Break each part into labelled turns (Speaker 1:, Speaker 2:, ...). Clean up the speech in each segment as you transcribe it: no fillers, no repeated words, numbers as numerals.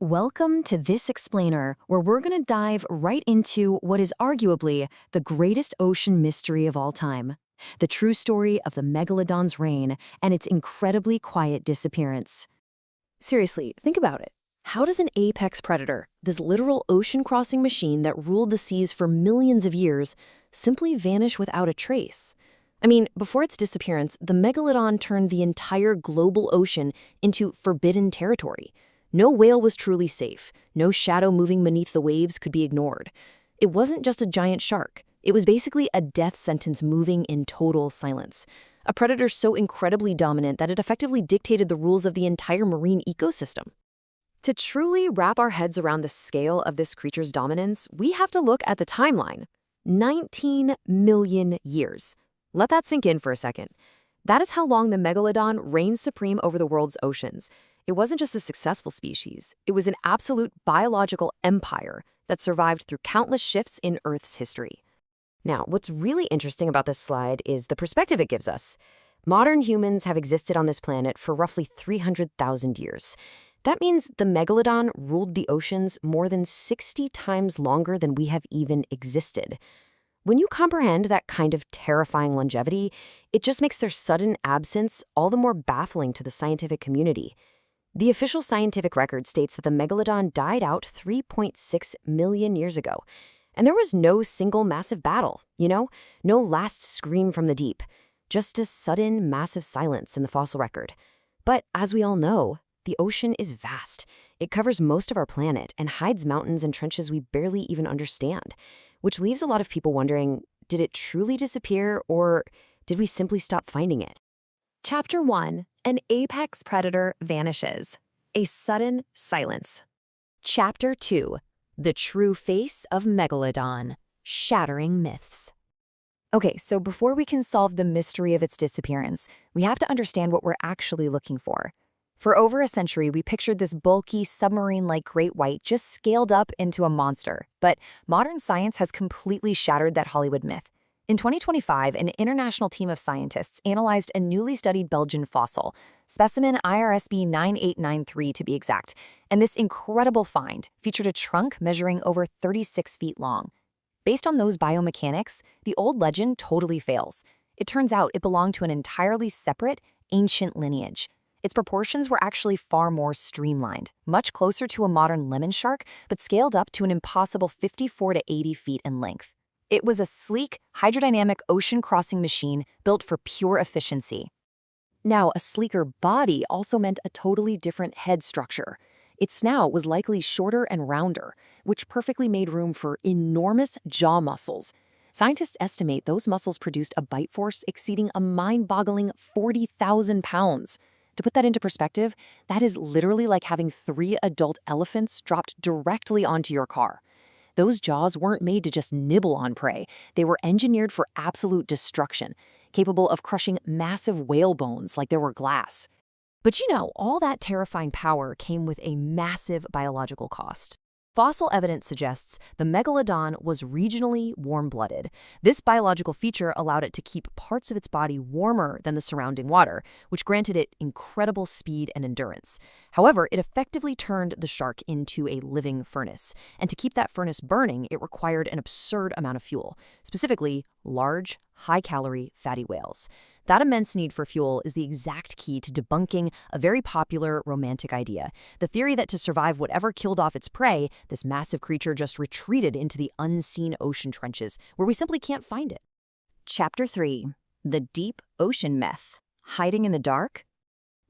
Speaker 1: Welcome to this explainer, where we're going to dive right into what is arguably the greatest ocean mystery of all time, the true story of the Megalodon's reign and its incredibly quiet disappearance. Seriously, think about it. How does an apex predator, this literal ocean-crossing machine that ruled the seas for millions of years, simply vanish without a trace? I mean, before its disappearance, the Megalodon turned the entire global ocean into forbidden territory. No whale was truly safe. No shadow moving beneath the waves could be ignored. It wasn't just a giant shark. It was basically a death sentence moving in total silence. A predator so incredibly dominant that it effectively dictated the rules of the entire marine ecosystem. To truly wrap our heads around the scale of this creature's dominance, we have to look at the timeline. 19 million years. Let that sink in for a second. That is how long the Megalodon reigned supreme over the world's oceans. It wasn't just a successful species, it was an absolute biological empire that survived through countless shifts in Earth's history. Now, what's really interesting about this slide is the perspective it gives us. Modern humans have existed on this planet for roughly 300,000 years. That means the Megalodon ruled the oceans more than 60 times longer than we have even existed. When you comprehend that kind of terrifying longevity, it just makes their sudden absence all the more baffling to the scientific community. The official scientific record states that the Megalodon died out 3.6 million years ago. And there was no single massive battle, no last scream from the deep, just a sudden massive silence in the fossil record. But as we all know, the ocean is vast. It covers most of our planet and hides mountains and trenches we barely even understand, which leaves a lot of people wondering, did it truly disappear or did we simply stop finding it? Chapter 1. An apex predator vanishes. A sudden silence. Chapter 2. The true face of Megalodon. Shattering myths. Okay, so before we can solve the mystery of its disappearance, we have to understand what we're actually looking for. For over a century, we pictured this bulky, submarine-like great white just scaled up into a monster. But modern science has completely shattered that Hollywood myth. In 2025, an international team of scientists analyzed a newly studied Belgian fossil, specimen IRSB 9893 to be exact, and this incredible find featured a trunk measuring over 36 feet long. Based on those biomechanics, the old legend totally fails. It turns out it belonged to an entirely separate, ancient lineage. Its proportions were actually far more streamlined, much closer to a modern lemon shark, but scaled up to an impossible 54 to 80 feet in length. It was a sleek, hydrodynamic ocean-crossing machine built for pure efficiency. Now, a sleeker body also meant a totally different head structure. Its snout was likely shorter and rounder, which perfectly made room for enormous jaw muscles. Scientists estimate those muscles produced a bite force exceeding a mind-boggling 40,000 pounds. To put that into perspective, that is literally like having 3 adult elephants dropped directly onto your car. Those jaws weren't made to just nibble on prey. They were engineered for absolute destruction, capable of crushing massive whale bones like they were glass. But all that terrifying power came with a massive biological cost. Fossil evidence suggests the Megalodon was regionally warm-blooded. This biological feature allowed it to keep parts of its body warmer than the surrounding water, which granted it incredible speed and endurance. However, it effectively turned the shark into a living furnace. And to keep that furnace burning, it required an absurd amount of fuel, specifically large, high-calorie fatty whales. That immense need for fuel is the exact key to debunking a very popular romantic idea, the theory that to survive whatever killed off its prey, this massive creature just retreated into the unseen ocean trenches, where we simply can't find it. Chapter 3. The Deep Ocean Myth. Hiding in the dark?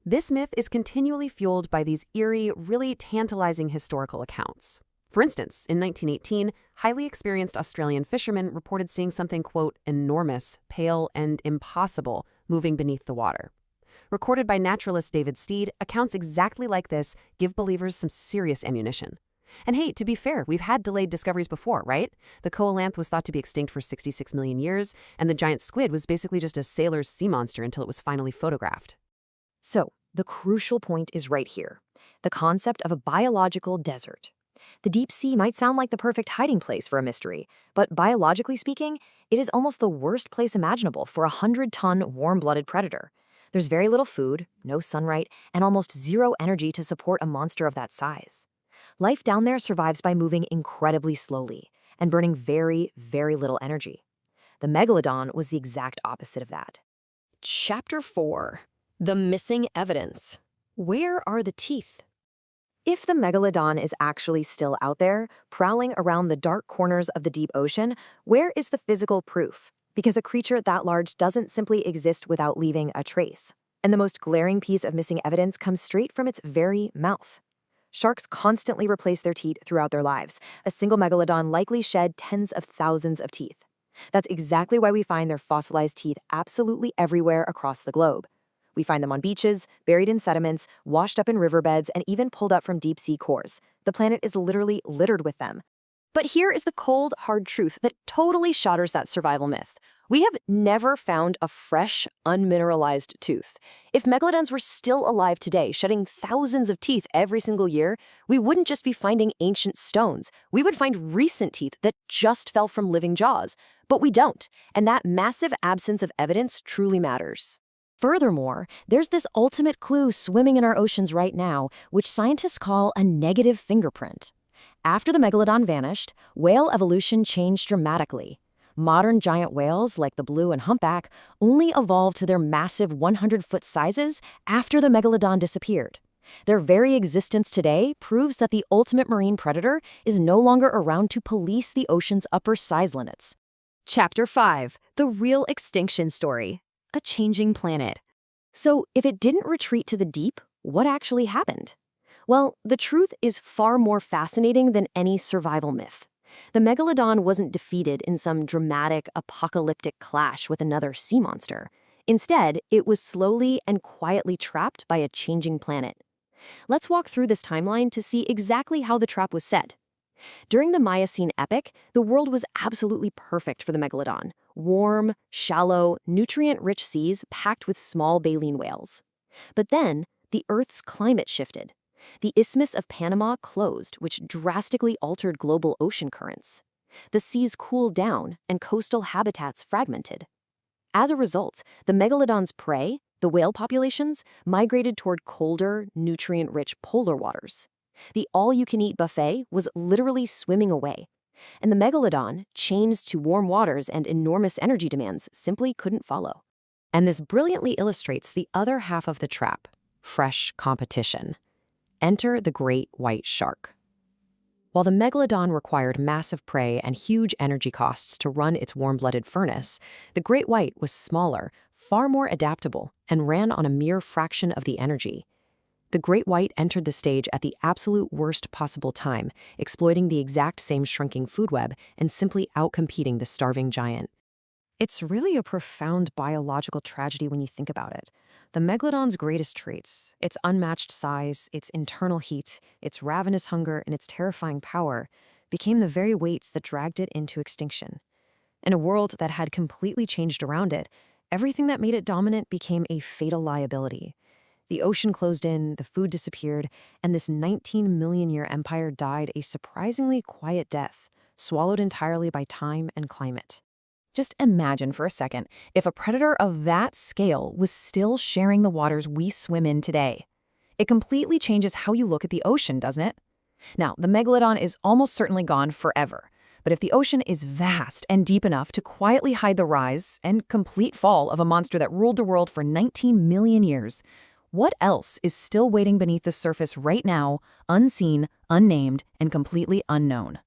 Speaker 1: This myth is continually fueled by these eerie, really tantalizing historical accounts. For instance, in 1918, highly experienced Australian fishermen reported seeing something, quote, enormous, pale, and impossible moving beneath the water. Recorded by naturalist David Steed, accounts exactly like this give believers some serious ammunition. And hey, to be fair, we've had delayed discoveries before, right? The coelacanth was thought to be extinct for 66 million years, and the giant squid was basically just a sailor's sea monster until it was finally photographed. So, the crucial point is right here, the concept of a biological desert. The deep sea might sound like the perfect hiding place for a mystery, but biologically speaking, it is almost the worst place imaginable for a 100-ton warm-blooded predator. There's very little food, no sunlight, and almost zero energy to support a monster of that size. Life down there survives by moving incredibly slowly and burning very, very little energy. The Megalodon was the exact opposite of that. Chapter 4. The Missing Evidence. Where are the teeth? If the Megalodon is actually still out there, prowling around the dark corners of the deep ocean, where is the physical proof? Because a creature that large doesn't simply exist without leaving a trace. And the most glaring piece of missing evidence comes straight from its very mouth. Sharks constantly replace their teeth throughout their lives. A single Megalodon likely shed tens of thousands of teeth. That's exactly why we find their fossilized teeth absolutely everywhere across the globe. We find them on beaches, buried in sediments, washed up in riverbeds, and even pulled up from deep-sea cores. The planet is literally littered with them. But here is the cold, hard truth that totally shatters that survival myth. We have never found a fresh, unmineralized tooth. If megalodons were still alive today, shedding thousands of teeth every single year, we wouldn't just be finding ancient stones. We would find recent teeth that just fell from living jaws. But we don't, and that massive absence of evidence truly matters. Furthermore, there's this ultimate clue swimming in our oceans right now, which scientists call a negative fingerprint. After the megalodon vanished, whale evolution changed dramatically. Modern giant whales, like the blue and humpback, only evolved to their massive 100-foot sizes after the megalodon disappeared. Their very existence today proves that the ultimate marine predator is no longer around to police the ocean's upper size limits. Chapter 5. The Real Extinction Story. A Changing Planet. So, if it didn't retreat to the deep, what actually happened? Well, the truth is far more fascinating than any survival myth. The megalodon wasn't defeated in some dramatic, apocalyptic clash with another sea monster. Instead, it was slowly and quietly trapped by a changing planet. Let's walk through this timeline to see exactly how the trap was set. During the Miocene epoch, the world was absolutely perfect for the megalodon. Warm, shallow, nutrient-rich seas packed with small baleen whales. But then, the Earth's climate shifted. The Isthmus of Panama closed, which drastically altered global ocean currents. The seas cooled down and coastal habitats fragmented. As a result, the megalodon's prey, the whale populations, migrated toward colder, nutrient-rich polar waters. The all-you-can-eat buffet was literally swimming away. And the megalodon, chained to warm waters and enormous energy demands, simply couldn't follow. And this brilliantly illustrates the other half of the trap: fresh competition. Enter the great white shark. While the megalodon required massive prey and huge energy costs to run its warm-blooded furnace, the great white was smaller, far more adaptable, and ran on a mere fraction of the energy. The great white entered the stage at the absolute worst possible time, exploiting the exact same shrinking food web and simply outcompeting the starving giant. It's really a profound biological tragedy when you think about it. The megalodon's greatest traits, its unmatched size, its internal heat, its ravenous hunger, and its terrifying power, became the very weights that dragged it into extinction. In a world that had completely changed around it, everything that made it dominant became a fatal liability. The ocean closed in, the food disappeared, and this 19-million-year empire died a surprisingly quiet death, swallowed entirely by time and climate. Just imagine for a second if a predator of that scale was still sharing the waters we swim in today. It completely changes how you look at the ocean, doesn't it? Now, the megalodon is almost certainly gone forever. But if the ocean is vast and deep enough to quietly hide the rise and complete fall of a monster that ruled the world for 19 million years, what else is still waiting beneath the surface right now, unseen, unnamed, and completely unknown?